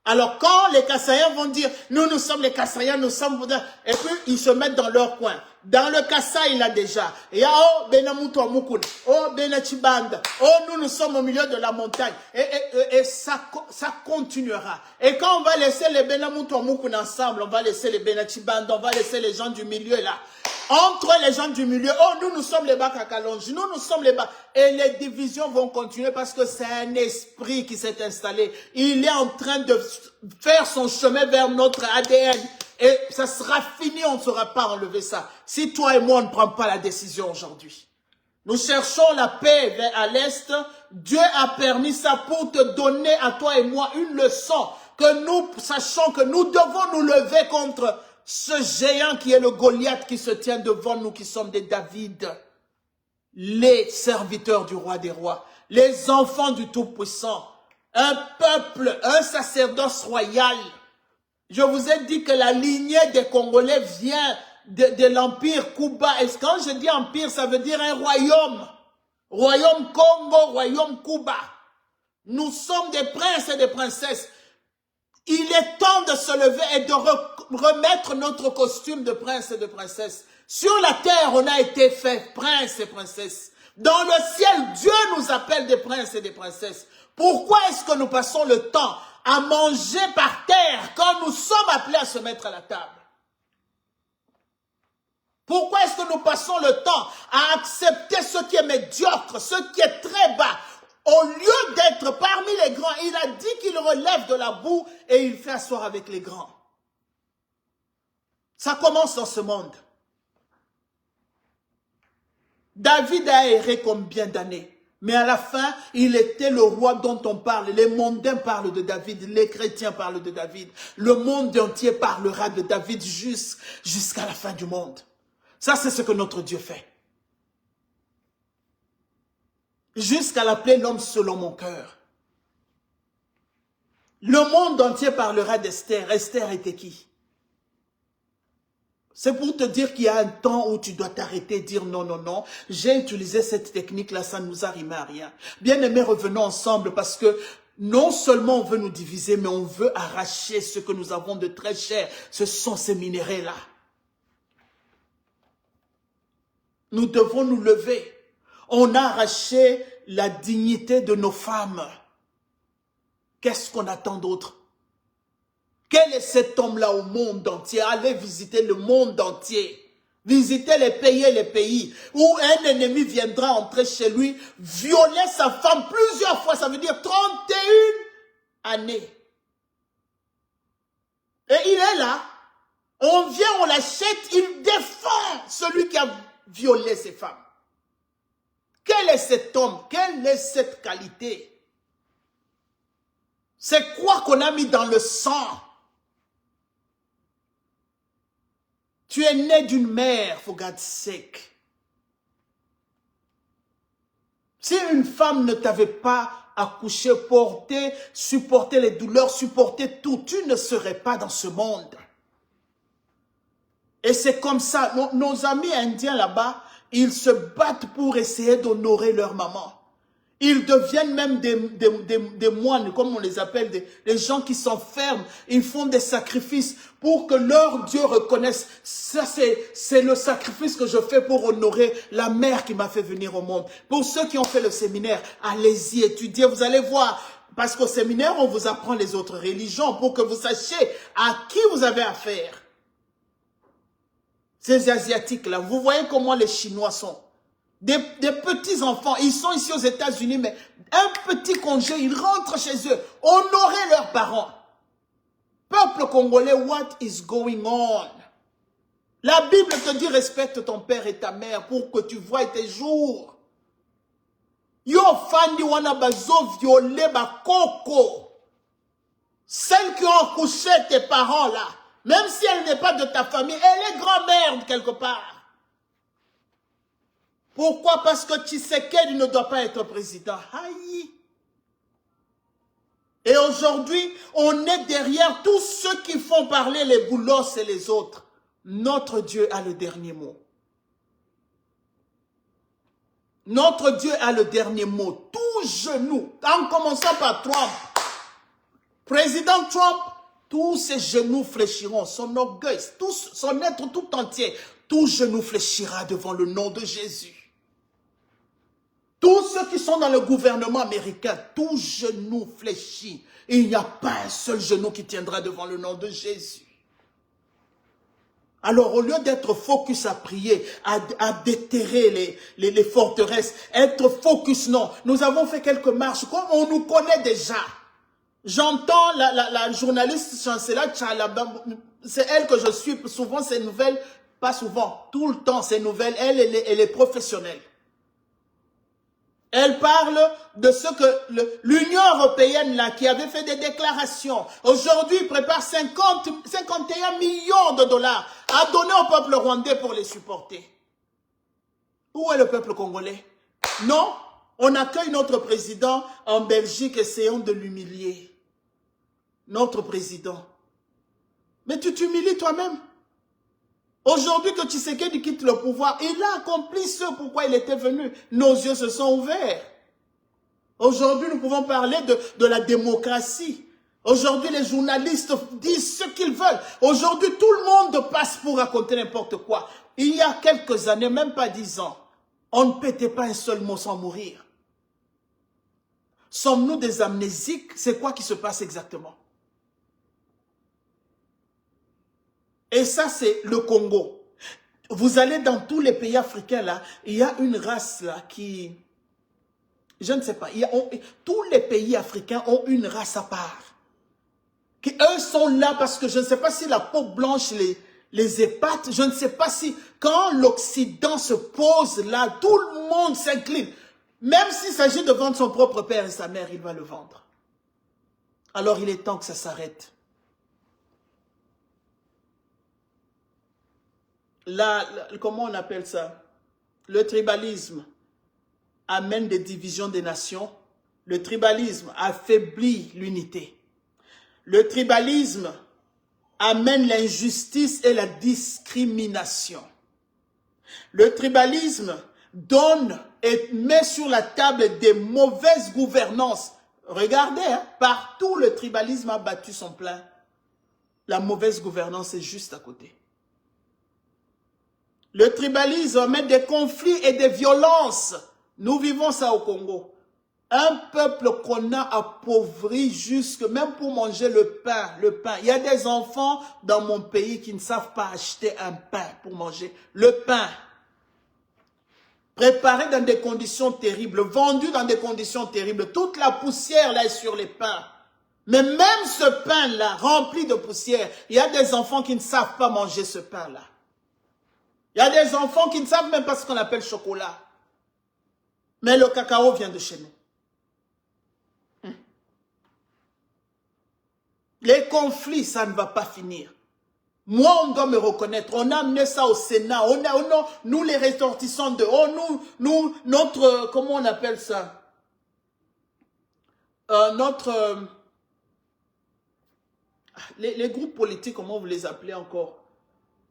Alors, quand les Kassaïens vont dire, nous sommes les Kassaïens, nous sommes... Et puis, ils se mettent dans leur coin. Dans le Kassai, il a déjà. Il y a, oh, Benamuto Mukun, oh, Benachibanda, oh, nous sommes au milieu de la montagne. Et ça continuera. Et quand on va laisser les Benamuto Mukun ensemble, on va laisser les Benachibanda, on va laisser les gens du milieu là. Entre les gens du milieu, oh, nous sommes les Bakakalonges, nous sommes les Bak. Et les divisions vont continuer parce que c'est un esprit qui s'est installé. Il est en train de faire son chemin vers notre ADN. Et ça sera fini, on ne saura pas enlever ça. Si toi et moi, on ne prend pas la décision aujourd'hui. Nous cherchons la paix à l'Est. Dieu a permis ça pour te donner à toi et moi une leçon. Que nous sachions que nous devons nous lever contre ce géant qui est le Goliath qui se tient devant nous, qui sommes des David, les serviteurs du roi des rois, les enfants du Tout-Puissant, un peuple, un sacerdoce royal. Je vous ai dit que la lignée des Congolais vient de l'Empire Kuba. Et quand je dis empire, ça veut dire un royaume. Royaume Congo, royaume Kuba. Nous sommes des princes et des princesses. Il est temps de se lever et de remettre notre costume de prince et de princesse. Sur la terre, on a été fait prince et princesse. Dans le ciel, Dieu nous appelle des princes et des princesses. Pourquoi est-ce que nous passons le temps à manger par terre quand nous sommes appelés à se mettre à la table? Pourquoi est-ce que nous passons le temps à accepter ce qui est médiocre, ce qui est très bas? Au lieu d'être parmi les grands, il a dit qu'il relève de la boue et il fait asseoir avec les grands. Ça commence dans ce monde. David a erré combien d'années? Mais à la fin, il était le roi dont on parle. Les mondains parlent de David, les chrétiens parlent de David. Le monde entier parlera de David jusqu'à la fin du monde. Ça, c'est ce que notre Dieu fait. Jusqu'à l'appeler l'homme selon mon cœur. Le monde entier parlera d'Esther. Esther était qui? C'est pour te dire qu'il y a un temps où tu dois t'arrêter et dire non, non, non. J'ai utilisé cette technique-là, ça ne nous a rimé à rien. Bien aimés, revenons ensemble parce que non seulement on veut nous diviser, mais on veut arracher ce que nous avons de très cher. Ce sont ces minéraux-là. Nous devons nous lever. On a arraché la dignité de nos femmes. Qu'est-ce qu'on attend d'autre? Quel est cet homme-là au monde entier? Allez visiter le monde entier. Visiter les pays où un ennemi viendra entrer chez lui, violer sa femme plusieurs fois. Ça veut dire 31 années. Et il est là. On vient, on l'achète, il défend celui qui a violé ses femmes. Quel est cet homme? Quelle est cette qualité? C'est quoi qu'on a mis dans le sang? Tu es né d'une mère, for God's sake. Si une femme ne t'avait pas accouché, porté, supporté les douleurs, supporté tout, tu ne serais pas dans ce monde. Et c'est comme ça, nos amis indiens là-bas, ils se battent pour essayer d'honorer leur maman. Ils deviennent même des moines, comme on les appelle, des gens qui s'enferment. Ils font des sacrifices pour que leur Dieu reconnaisse. Ça, c'est le sacrifice que je fais pour honorer la mère qui m'a fait venir au monde. Pour ceux qui ont fait le séminaire, allez-y, étudiez, vous allez voir. Parce qu'au séminaire, on vous apprend les autres religions pour que vous sachiez à qui vous avez affaire. Ces Asiatiques-là, vous voyez comment les Chinois sont. Des petits enfants, ils sont ici aux États-Unis, mais un petit congé, ils rentrent chez eux, honorer leurs parents. Peuple congolais, what is going on? La Bible te dit respecte ton père et ta mère pour que tu voies tes jours. Yo fandi wana bazo violé ba koko. Celles qui ont accouché tes parents là, même si elle n'est pas de ta famille, elle est grand-mère quelque part. Pourquoi? Parce que Tshisekedi ne doit pas être président. Aïe. Et aujourd'hui, on est derrière tous ceux qui font parler les boulots et les autres. Notre Dieu a le dernier mot. Notre Dieu a le dernier mot. Tout genou, en commençant par Trump. Président Trump, tous ses genoux fléchiront, son orgueil, son être tout entier, tout genou fléchira devant le nom de Jésus. Tous ceux qui sont dans le gouvernement américain, tout genou fléchit. Il n'y a pas un seul genou qui tiendra devant le nom de Jésus. Alors, au lieu d'être focus à prier, à déterrer les forteresses, être focus, non. Nous avons fait quelques marches, comme on nous connaît déjà. J'entends la journaliste Chancela Tchalaba, c'est elle que je suis souvent ces nouvelles, pas souvent, tout le temps ces nouvelles, elle est professionnelle. Elle parle de ce que l'Union européenne, là, qui avait fait des déclarations, aujourd'hui prépare 51 millions de dollars à donner au peuple rwandais pour les supporter. Où est le peuple congolais? Non, on accueille notre président en Belgique, essayant de l'humilier. Notre président. Mais tu t'humilies toi-même. Aujourd'hui que Tshisekedi quitte le pouvoir, il a accompli ce pourquoi il était venu. Nos yeux se sont ouverts. Aujourd'hui, nous pouvons parler de la démocratie. Aujourd'hui, les journalistes disent ce qu'ils veulent. Aujourd'hui, tout le monde passe pour raconter n'importe quoi. Il y a quelques années, même pas 10 ans, on ne pétait pas un seul mot sans mourir. Sommes-nous des amnésiques? C'est quoi qui se passe exactement? Et ça, c'est le Congo. Vous allez dans tous les pays africains, là, il y a une race, là, qui... Je ne sais pas. Tous les pays africains ont une race à part. Eux sont là parce que je ne sais pas si la peau blanche les épate. Je ne sais pas si, quand l'Occident se pose là, tout le monde s'incline. Même s'il s'agit de vendre son propre père et sa mère, il va le vendre. Alors, il est temps que ça s'arrête. Comment on appelle ça? Le tribalisme amène des divisions des nations. Le tribalisme affaiblit l'unité. Le tribalisme amène l'injustice et la discrimination. Le tribalisme donne et met sur la table des mauvaises gouvernances. Regardez, hein, partout le tribalisme a battu son plein. La mauvaise gouvernance est juste à côté. Le tribalisme met des conflits et des violences. Nous vivons ça au Congo. Un peuple qu'on a appauvri jusque même pour manger le pain. Il y a des enfants dans mon pays qui ne savent pas acheter un pain pour manger. Le pain. Préparé dans des conditions terribles, vendu dans des conditions terribles. Toute la poussière là est sur les pains. Mais même ce pain-là, rempli de poussière, il y a des enfants qui ne savent pas manger ce pain-là. Il y a des enfants qui ne savent même pas ce qu'on appelle chocolat. Mais le cacao vient de chez nous. Les conflits, ça ne va pas finir. Moi, on doit me reconnaître. On a amené ça au Sénat. Nous, les ressortissants de... notre... Comment on appelle ça? Les groupes politiques, comment vous les appelez encore?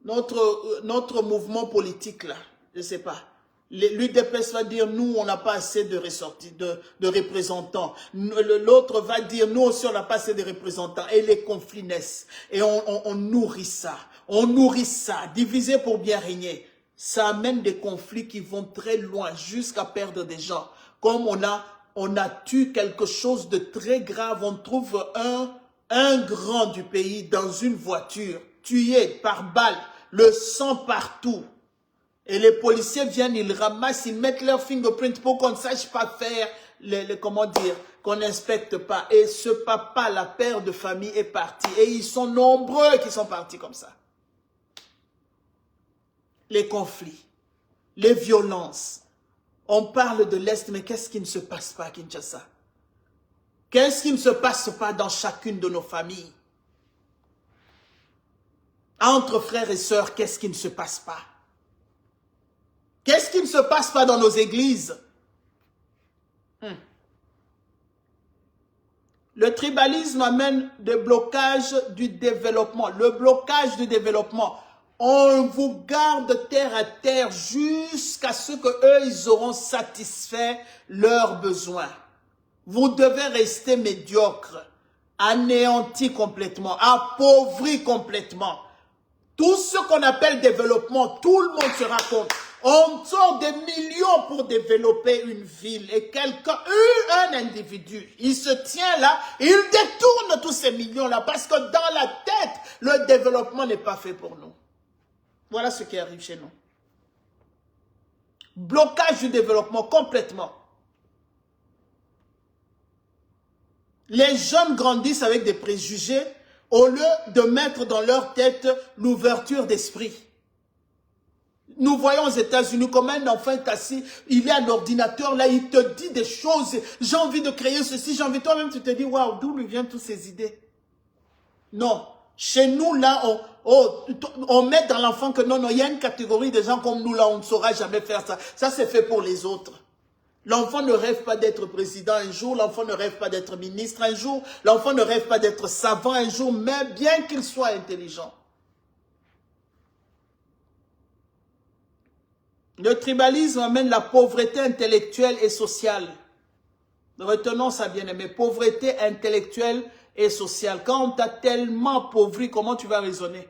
Notre mouvement politique, là, je ne sais pas. L'UDPS va dire, nous, on n'a pas assez de ressortis, de représentants. L'autre va dire, nous aussi, on n'a pas assez de représentants. Et les conflits naissent. Et on nourrit ça. On nourrit ça. Diviser pour bien régner. Ça amène des conflits qui vont très loin, jusqu'à perdre des gens. Comme on a tué quelque chose de très grave. On trouve un grand du pays dans une voiture, tué par balle, le sang partout. Et les policiers viennent, ils ramassent, ils mettent leur fingerprint pour qu'on ne sache pas faire, comment dire, qu'on n'inspecte pas. Et ce papa, la père de famille est parti. Et ils sont nombreux qui sont partis comme ça. Les conflits, les violences. On parle de l'Est, mais qu'est-ce qui ne se passe pas à Kinshasa? Qu'est-ce qui ne se passe pas dans chacune de nos familles? Entre frères et sœurs, qu'est-ce qui ne se passe pas? Qu'est-ce qui ne se passe pas dans nos églises? Le tribalisme amène des blocages du développement. Le blocage du développement. On vous garde terre à terre jusqu'à ce qu'eux, ils auront satisfait leurs besoins. Vous devez rester médiocre, anéanti complètement, appauvri complètement. Tout ce qu'on appelle développement, tout le monde se raconte. On sort des millions pour développer une ville et un individu, il se tient là, il détourne tous ces millions-là parce que dans la tête, le développement n'est pas fait pour nous. Voilà ce qui arrive chez nous. Blocage du développement complètement. Les jeunes grandissent avec des préjugés au lieu de mettre dans leur tête l'ouverture d'esprit. Nous voyons aux États-Unis comme un enfant est assis, il est à l'ordinateur, là, il te dit des choses. J'ai envie de créer ceci, j'ai envie, toi-même, tu te dis, waouh, d'où lui viennent toutes ces idées? Non. Chez nous, là, on met dans l'enfant que non, il y a une catégorie de gens comme nous, là, on ne saura jamais faire ça. Ça, c'est fait pour les autres. L'enfant ne rêve pas d'être président un jour, l'enfant ne rêve pas d'être ministre un jour, l'enfant ne rêve pas d'être savant un jour, mais bien qu'il soit intelligent. Le tribalisme amène la pauvreté intellectuelle et sociale. Retenons ça, bien-aimé. Pauvreté intellectuelle et sociale. Quand on t'a tellement appauvri, comment tu vas raisonner?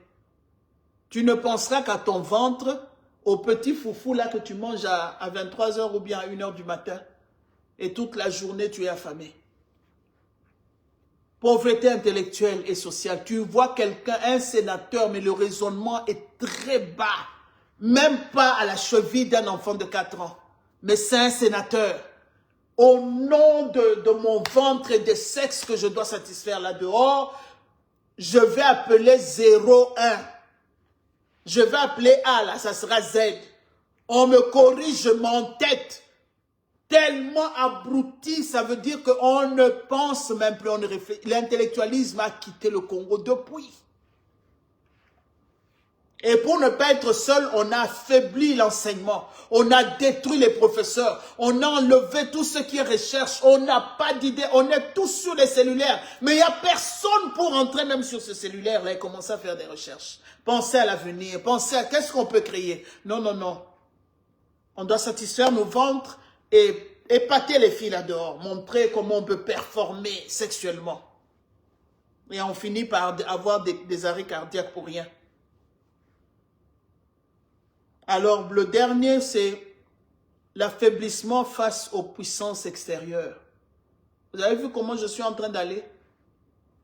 Tu ne penseras qu'à ton ventre, au petit foufou là que tu manges à 23 h ou bien à 1 h du matin. Et toute la journée, tu es affamé. Pauvreté intellectuelle et sociale. Tu vois quelqu'un, un sénateur, mais le raisonnement est très bas. Même pas à la cheville d'un enfant de 4 ans. Mais c'est un sénateur. Au nom de mon ventre et des sexes que je dois satisfaire là dehors, je vais appeler 01. Je vais appeler A, là, ça sera Z. On me corrige, je m'entête. Tellement abruti, ça veut dire qu'on ne pense même plus, on ne réfléchit. L'intellectualisme a quitté le Congo depuis. Et pour ne pas être seul, on a affaibli l'enseignement. On a détruit les professeurs. On a enlevé tout ce qui est recherche. On n'a pas d'idée. On est tous sur les cellulaires. Mais il n'y a personne pour entrer même sur ce cellulaire-là et commencer à faire des recherches. Pensez à l'avenir. Pensez à qu'est-ce qu'on peut créer. Non, non, non. On doit satisfaire nos ventres et épater les filles là dehors. Montrer comment on peut performer sexuellement. Et on finit par avoir des arrêts cardiaques pour rien. Alors, le dernier, c'est l'affaiblissement face aux puissances extérieures. Vous avez vu comment je suis en train d'aller?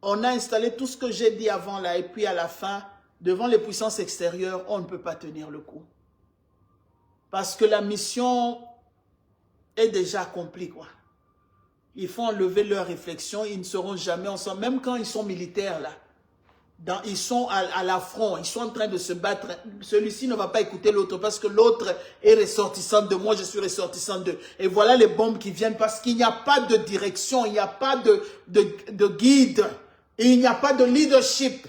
On a installé tout ce que j'ai dit avant là, et puis à la fin, devant les puissances extérieures, on ne peut pas tenir le coup. Parce que la mission est déjà accomplie, quoi. Ils font enlever leurs réflexions, ils ne seront jamais ensemble, même quand ils sont militaires là. Ils sont à l'affront, ils sont en train de se battre. Celui-ci ne va pas écouter l'autre parce que l'autre est ressortissant de moi, je suis ressortissant d'eux. Et voilà les bombes qui viennent parce qu'il n'y a pas de direction, il n'y a pas de guide, et il n'y a pas de leadership.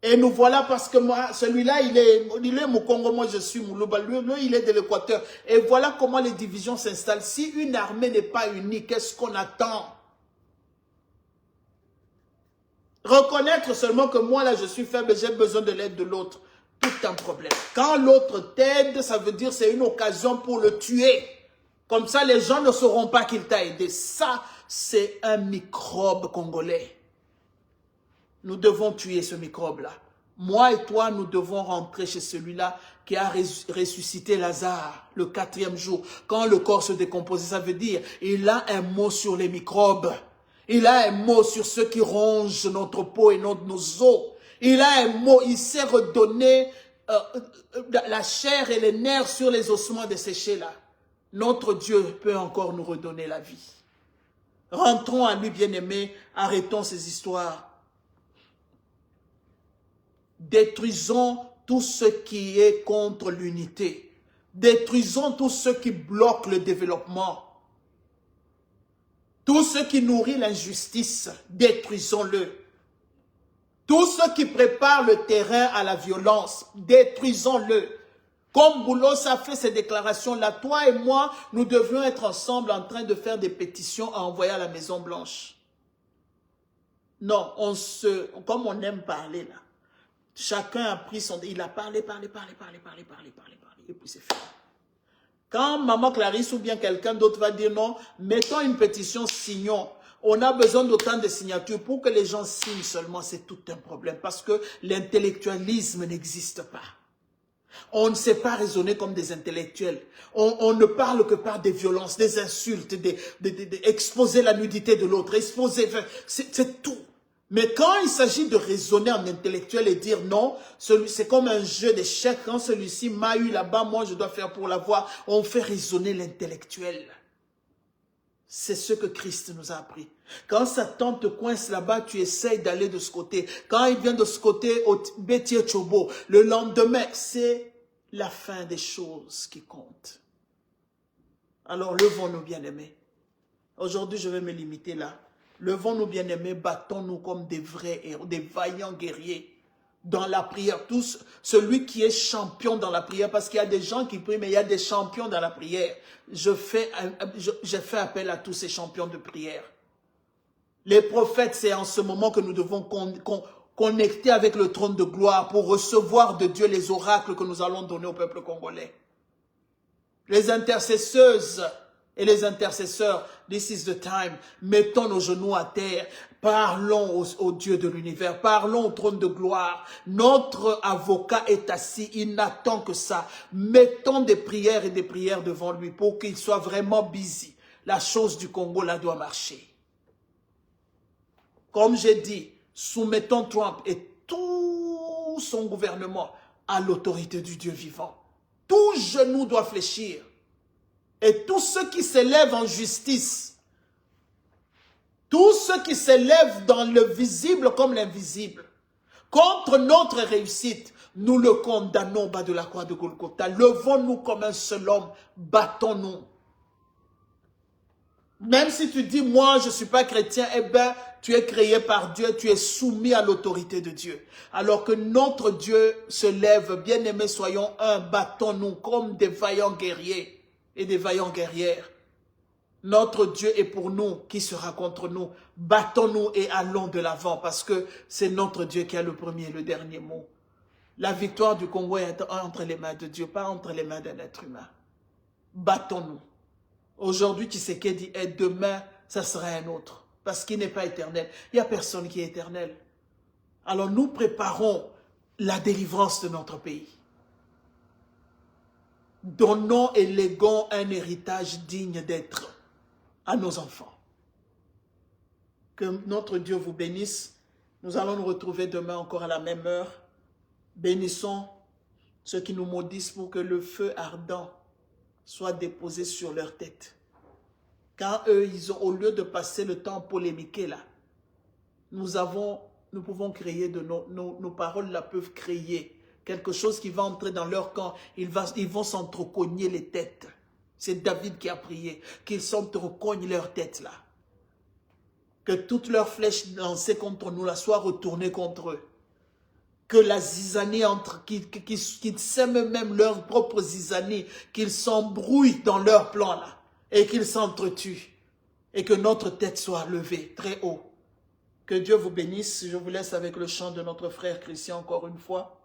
Et nous voilà parce que moi, celui-là, il est Mukongo, moi je suis Moulouba, lui il est de l'Équateur. Et voilà comment les divisions s'installent. Si une armée n'est pas unie, qu'est-ce qu'on attend? Reconnaître seulement que moi, là, je suis faible, j'ai besoin de l'aide de l'autre. Tout un problème. Quand l'autre t'aide, ça veut dire que c'est une occasion pour le tuer. Comme ça, les gens ne sauront pas qu'il t'a aidé. Ça, c'est un microbe congolais. Nous devons tuer ce microbe-là. Moi et toi, nous devons rentrer chez celui-là qui a ressuscité Lazare le 4e jour. Quand le corps se décompose, ça veut dire il a un mot sur les microbes. Il a un mot sur ceux qui rongent notre peau et nos os. Il a un mot, il sait redonner la chair et les nerfs sur les ossements desséchés là. Notre Dieu peut encore nous redonner la vie. Rentrons à lui, bien-aimé, arrêtons ces histoires. Détruisons tout ce qui est contre l'unité. Détruisons tout ce qui bloque le développement. Tout ce qui nourrit l'injustice, détruisons-le. Tout ce qui prépare le terrain à la violence, détruisons-le. Comme Boulos a fait ces déclarations-là, toi et moi, nous devions être ensemble en train de faire des pétitions à envoyer à la Maison Blanche. Non, comme on aime parler là, chacun a pris son... Il a parlé, et puis c'est fini. Quand Maman Clarisse ou bien quelqu'un d'autre va dire non, mettons une pétition, signons. On a besoin d'autant de signatures pour que les gens signent seulement, c'est tout un problème. Parce que l'intellectualisme n'existe pas. On ne sait pas raisonner comme des intellectuels. On ne parle que par des violences, des insultes, exposer la nudité de l'autre, exposer... C'est tout. Mais quand il s'agit de raisonner en intellectuel et dire non, c'est comme un jeu d'échecs. Quand celui-ci m'a eu là-bas, moi je dois faire pour l'avoir. On fait raisonner l'intellectuel. C'est ce que Christ nous a appris. Quand Satan te coince là-bas, tu essayes d'aller de ce côté. Quand il vient de ce côté, au Bétier Chobo, le lendemain, c'est la fin des choses qui compte. Alors, levons-nous, bien-aimés. Aujourd'hui, je vais me limiter là. Levons-nous, bien-aimés, battons-nous comme des vrais héros, des vaillants guerriers dans la prière. Tous, celui qui est champion dans la prière, parce qu'il y a des gens qui prient, mais il y a des champions dans la prière. Je fais appel à tous ces champions de prière. Les prophètes, c'est en ce moment que nous devons connecter avec le trône de gloire pour recevoir de Dieu les oracles que nous allons donner au peuple congolais. Les intercesseuses et les intercesseurs, this is the time, mettons nos genoux à terre, parlons au Dieu de l'univers, parlons au trône de gloire. Notre avocat est assis, il n'attend que ça. Mettons des prières et des prières devant lui pour qu'il soit vraiment busy. La chose du Congo, là, doit marcher. Comme j'ai dit, soumettons Trump et tout son gouvernement à l'autorité du Dieu vivant. Tout genou doit fléchir. Et tous ceux qui s'élèvent en justice, tous ceux qui s'élèvent dans le visible comme l'invisible, contre notre réussite, nous le condamnons bas de la croix de Golgotha. Levons-nous comme un seul homme, battons-nous. Même si tu dis, moi je ne suis pas chrétien, eh bien, tu es créé par Dieu, tu es soumis à l'autorité de Dieu. Alors que notre Dieu se lève, bien-aimés, soyons un, battons-nous comme des vaillants guerriers et des vaillantes guerrières. Notre Dieu est pour nous, qui sera contre nous? Battons-nous et allons de l'avant parce que c'est notre Dieu qui a le premier et le dernier mot. La victoire du Congo est entre les mains de Dieu, pas entre les mains d'un être humain. Battons-nous. Aujourd'hui, Tshisekedi est, demain, ça sera un autre. Parce qu'il n'est pas éternel. Il n'y a personne qui est éternel. Alors nous préparons la délivrance de notre pays. Donnons et léguons un héritage digne d'être à nos enfants. Que notre Dieu vous bénisse. Nous allons nous retrouver demain encore à la même heure. Bénissons ceux qui nous maudissent pour que le feu ardent soit déposé sur leur tête. Quand eux, au lieu de passer le temps polémiquer là, nous pouvons créer nos paroles là peuvent créer quelque chose qui va entrer dans leur camp. Ils vont s'entrecogner les têtes. C'est David qui a prié, qu'ils s'entrecognent leurs têtes là. Que toutes leurs flèches lancées contre nous là soient retournées contre eux. Que la zizanie qu'ils sèment même leur propre zizanie, qu'ils s'embrouillent dans leur plan là, et qu'ils s'entretuent, et que notre tête soit levée très haut. Que Dieu vous bénisse. Je vous laisse avec le chant de notre frère Christian encore une fois.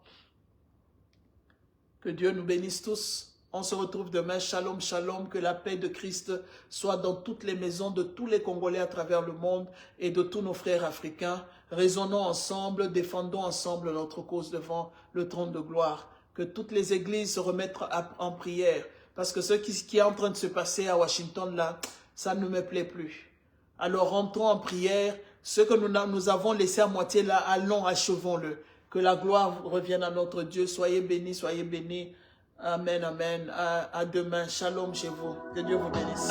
Que Dieu nous bénisse tous. On se retrouve demain. Shalom, shalom. Que la paix de Christ soit dans toutes les maisons de tous les Congolais à travers le monde et de tous nos frères africains. Raisonnons ensemble, défendons ensemble notre cause devant le trône de gloire. Que toutes les églises se remettent en prière. Parce que ce qui est en train de se passer à Washington là, ça ne me plaît plus. Alors rentrons en prière. Ce que nous avons laissé à moitié là, allons, achevons-le. Que la gloire revienne à notre Dieu. Soyez bénis, soyez bénis. Amen, amen. À demain. Shalom chez vous. Que Dieu vous bénisse.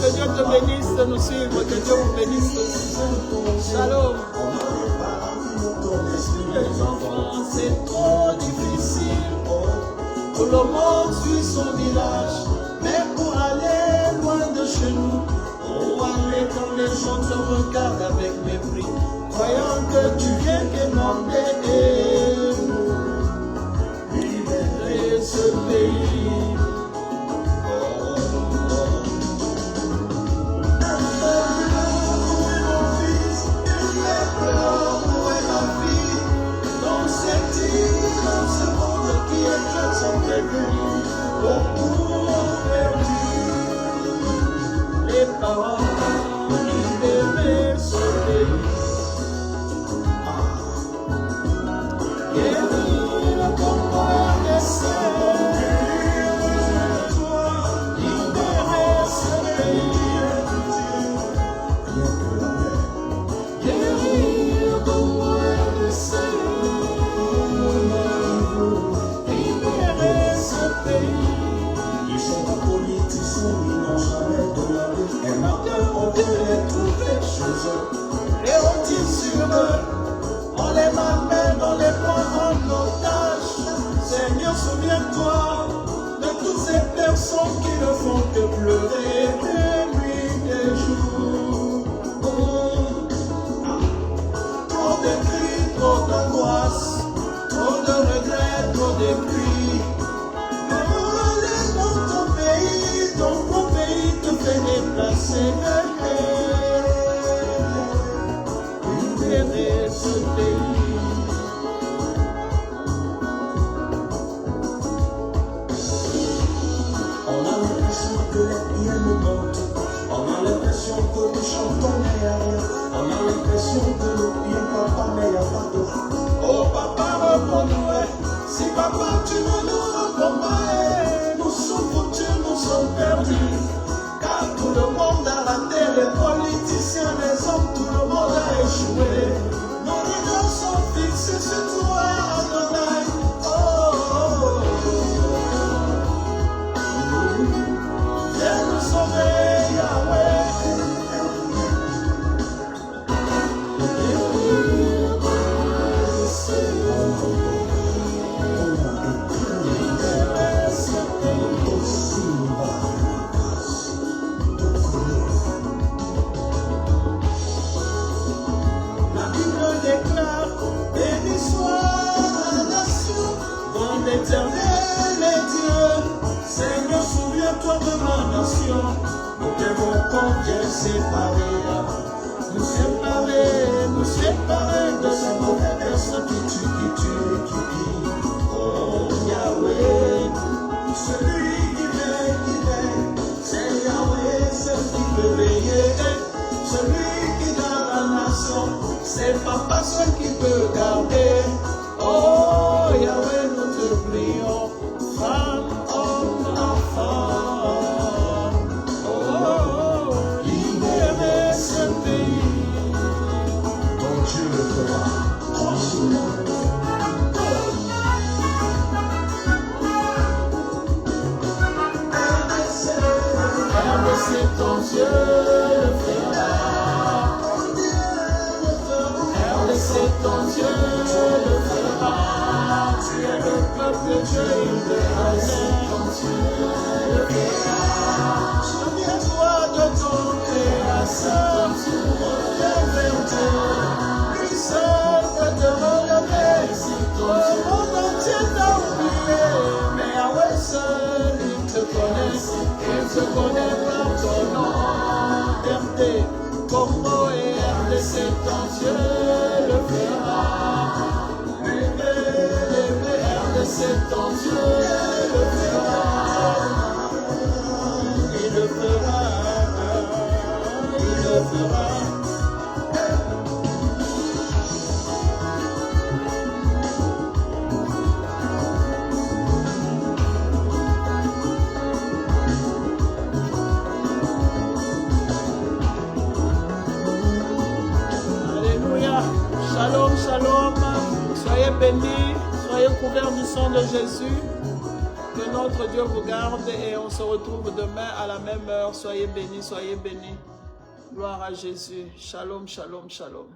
Que Dieu te bénisse de nous suivre, que Dieu vous bénisse tous. Shalom. Les enfants, c'est trop difficile. Tout le monde suit son village, mais pour nous regarde avec mépris, croyant que tu viens demander nous libérer ce pays. Beaucoup ont perdu les parents qui aimaient ce pays. Guéris le Congo RDC, libérer ce pays. Guéris le Congo RDC. Ils sont pas politiciens, ils n'ont jamais demandé. Et maintenant, on peut les trouver chez eux. Et on tire sur eux, on les malmène, on les prend en otage. Seigneur, souviens-toi de toutes ces personnes qui ne font que pleurer de nuit et jour. Trop de cris, trop d'angoisse, trop de regrets, trop de pluie. Ton pays te fait déplacer, libérer ce pays. On a l'impression que les pieds nous montent. On a l'impression que nous chantons mais y'a rien. On a l'impression que nos pieds partent mais y'a pas de rien. Oh papa, reprends-nous, si papa tu ne nous reprends pas, nous sommes foutus, nous sommes perdus. Car tout le monde a raté, les politiciens, les hommes, tout le monde a échoué. Nos regards sont fixés sur toi, Adonai. Oh, viens nous sauver, Yahweh. L'Éternel est Dieu, Seigneur, souviens-toi de ma nation. Nous devons combien séparer, nous séparer de ces mauvaises personnes qui tuent. Oh Yahweh, celui qui veille, c'est Yahweh, celui qui peut veiller, celui qui garde la nation, c'est Papa seul qui peut garder. Oh Yahweh, nous te prions, femme, homme, enfant. Oh, libérez ce pays. Ton Dieu le fera, tranquille. RDC, ton Dieu le fera. RDC, ton Dieu le fera. Tu es le peuple de Dieu, il le ton Dieu le fera. Souviens-toi de ton créateur, reviens vers Dieu. Lui seul peut te relever. Le monde entier t'a oublié, mais Yahweh seul, il te connaît. Il te connaît par ton nom. RD, Congo et RDC, ton Dieu le fera. C'est ton Dieu le fera, il le fera, il le fera. Alléluia, shalom, shalom, soyez bénis. Soyez couverts du sang de Jésus. Que notre Dieu vous garde et on se retrouve demain à la même heure. Soyez bénis, soyez bénis. Gloire à Jésus. Shalom, shalom, shalom.